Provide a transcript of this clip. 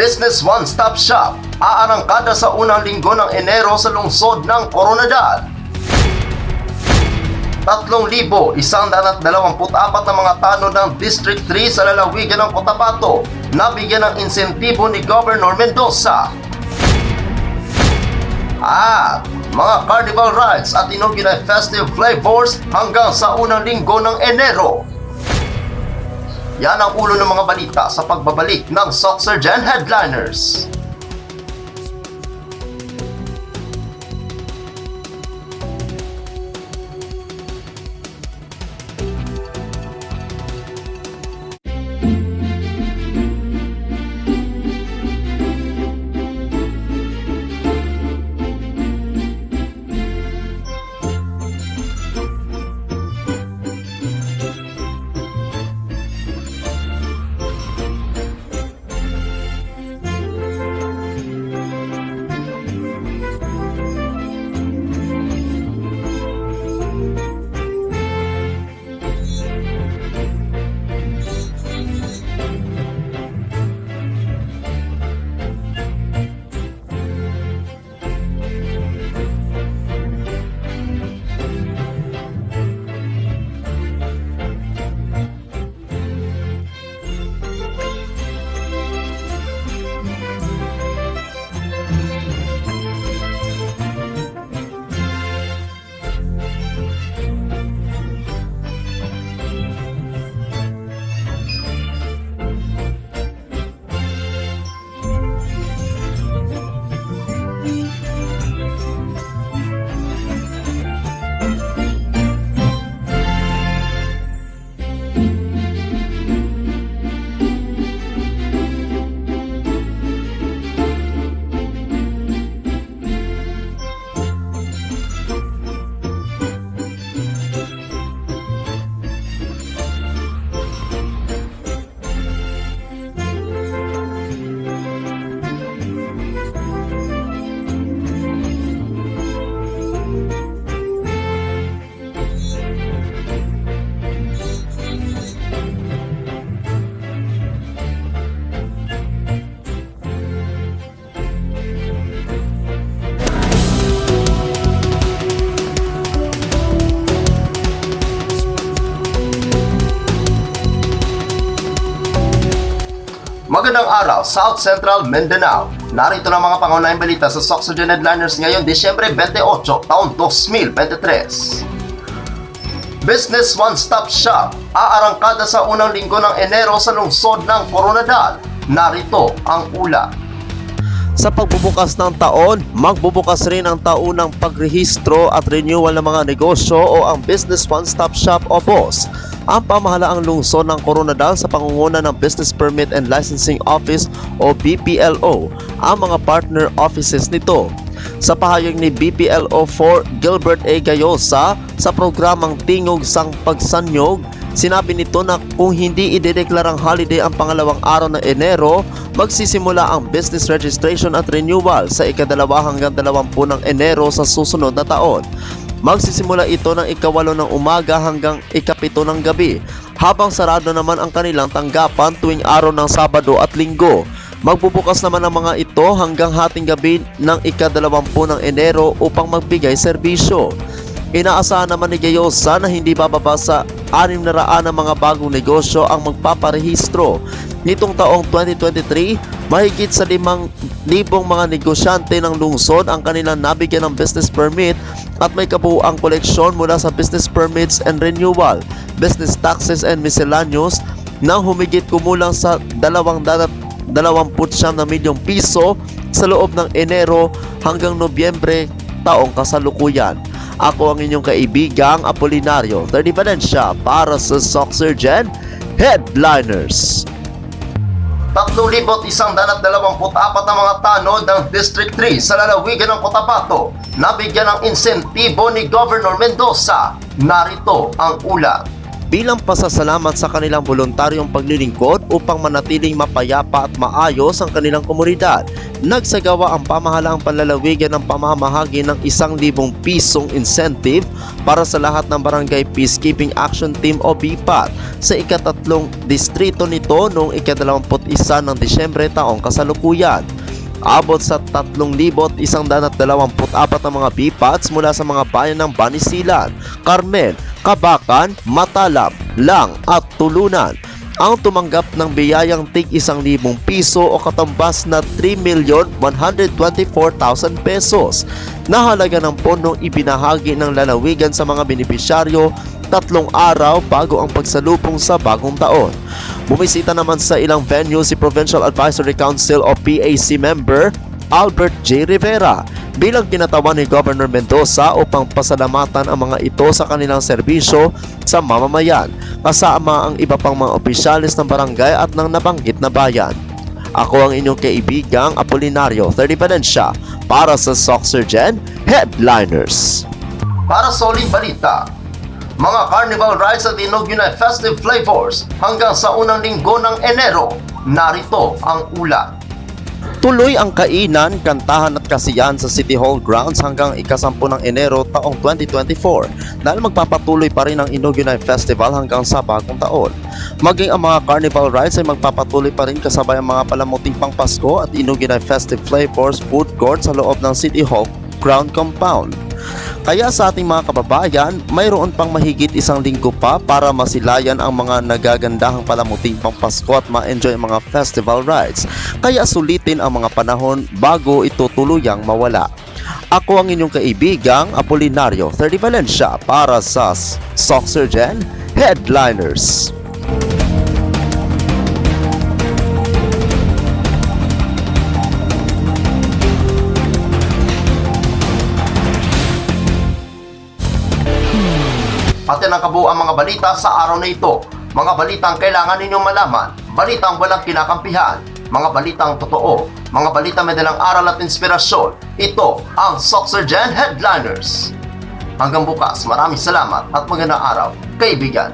Business One-Stop Shop aarangkada sa unang linggo ng Enero sa lungsod ng Coronadal. 3,124 na mga tanod ng District 3 sa lalawigan ng Cotabato nabigyan ng insentibo ni Governor Mendoza. At mga carnival rides at inaugural festive flavors hanggang sa unang linggo ng Enero. Yan ang ulo ng mga balita sa pagbabalik ng Soxergen Headliners. Magandang araw, South Central Mindanao. Narito na mga pangunahing balita sa Soxergen Headliners ngayon, Disyembre 28, taon 2023. Business One-Stop Shop aarangkada sa unang linggo ng Enero sa lungsod ng Coronadal. Narito ang ulat. Sa pagbubukas ng taon, magbubukas rin ang taunang pagrehistro at renewal ng mga negosyo o ang Business One-Stop Shop o BOSS. Ang pamahalaang lungsod ng Coronadal sa pangunguna ng Business Permit and Licensing Office o BPLO, ang mga partner offices nito. Sa pahayag ni BPLO4 Gilbert A. Gayosa sa programang Tingog sang Pagsanyog, sinabi nito na kung hindi idedeklarang holiday ang pangalawang araw ng Enero, magsisimula ang business registration at renewal sa ika-2 hanggang 20 ng Enero sa susunod na taon. Magsisimula ito ng ika-8 ng umaga hanggang ika-7 ng gabi, habang sarado naman ang kanilang tanggapan tuwing araw ng Sabado at Linggo. Magbubukas naman ang mga ito hanggang hating gabi ng ika-20 ng Enero upang magbigay serbisyo. Inaasahan naman ni Gayosa na hindi bababa sa 600 na mga bagong negosyo ang magpaparehistro. Nitong taong 2023, mahigit sa 5,000 mga negosyante ng lungsod ang kanilang nabigyan ng business permit at may kabuuang koleksyon mula sa business permits and renewal, business taxes and miscellaneous nang humigit kumulang sa 229 milyong piso sa loob ng Enero hanggang Nobyembre taong kasalukuyan. Ako ang inyong kaibigang Apolinario, 30 Valencia para sa Soxergen Headliners. 3,124 na mga tanod ng District 3 sa lalawigan ng Cotabato nabigyan ng insentibo ni Governor Mendoza. Narito ang ulat. Bilang pasasalamat sa kanilang voluntaryong paglilingkod upang manatiling mapayapa at maayos ang kanilang komunidad, nagsagawa ang pamahalaang panlalawigan ng pamamahagi ng 1,000 pisong incentive para sa lahat ng Barangay Peacekeeping Action Team o BPAT sa ikatatlong distrito nito noong ika-21 ng Disyembre taong kasalukuyan. Abot sa 3,124 na mga BPATs mula sa mga bayan ng Banisilan, Carmen, Kabakan, Matalab, Lang at Tulunan ang tumanggap ng biyayang tig 1,000 piso o katambas na 3,124,000 pesos na halaga ng pondong ibinahagi ng lalawigan sa mga benepisyaryo 3 araw bago ang pagsalubong sa bagong taon. Bumisita naman sa ilang venue si Provincial Advisory Council o PAC member Albert J. Rivera bilang kinatawan ni Governor Mendoza upang pasalamatan ang mga ito sa kanilang serbisyo sa mamamayan, kasama ang iba pang mga opisyalis ng barangay at ng nabanggit na bayan. Ako ang inyong kaibigang Apolinario 30 Valencia para sa Soxergen Headliners. Para sa uling balita, mga carnival rides at Inog-Unite Festive Flavors hanggang sa unang linggo ng Enero. Narito ang ulat. Tuloy ang kainan, kantahan at kasiyahan sa City Hall grounds hanggang ika-10 ng Enero taong 2024 dahil magpapatuloy pa rin ang Inog-Unite Festival hanggang sa bagong taon. Maging ang mga carnival rides ay magpapatuloy pa rin kasabay ang mga palamuting pang Pasko at Inog-Unite Festive Flavors food court sa loob ng City Hall ground compound. Kaya sa ating mga kababayan, mayroon pang mahigit 1 linggo pa para masilayan ang mga nagagandahang palamuting pang Pasko at ma-enjoy ang mga festival rides. Kaya sulitin ang mga panahon bago ito tuluyang mawala. Ako ang inyong kaibigang Apolinario 30 Valencia para sa Soxergen Headliners. Atin ang kabuuan mga balita sa araw na ito. Mga balitang kailangan ninyong malaman, balitang walang kinakampihan, mga balitang totoo, mga balita may dalang aral at inspirasyon. Ito ang Soxergen Headliners. Hanggang bukas, maraming salamat at magandang araw, kaibigan.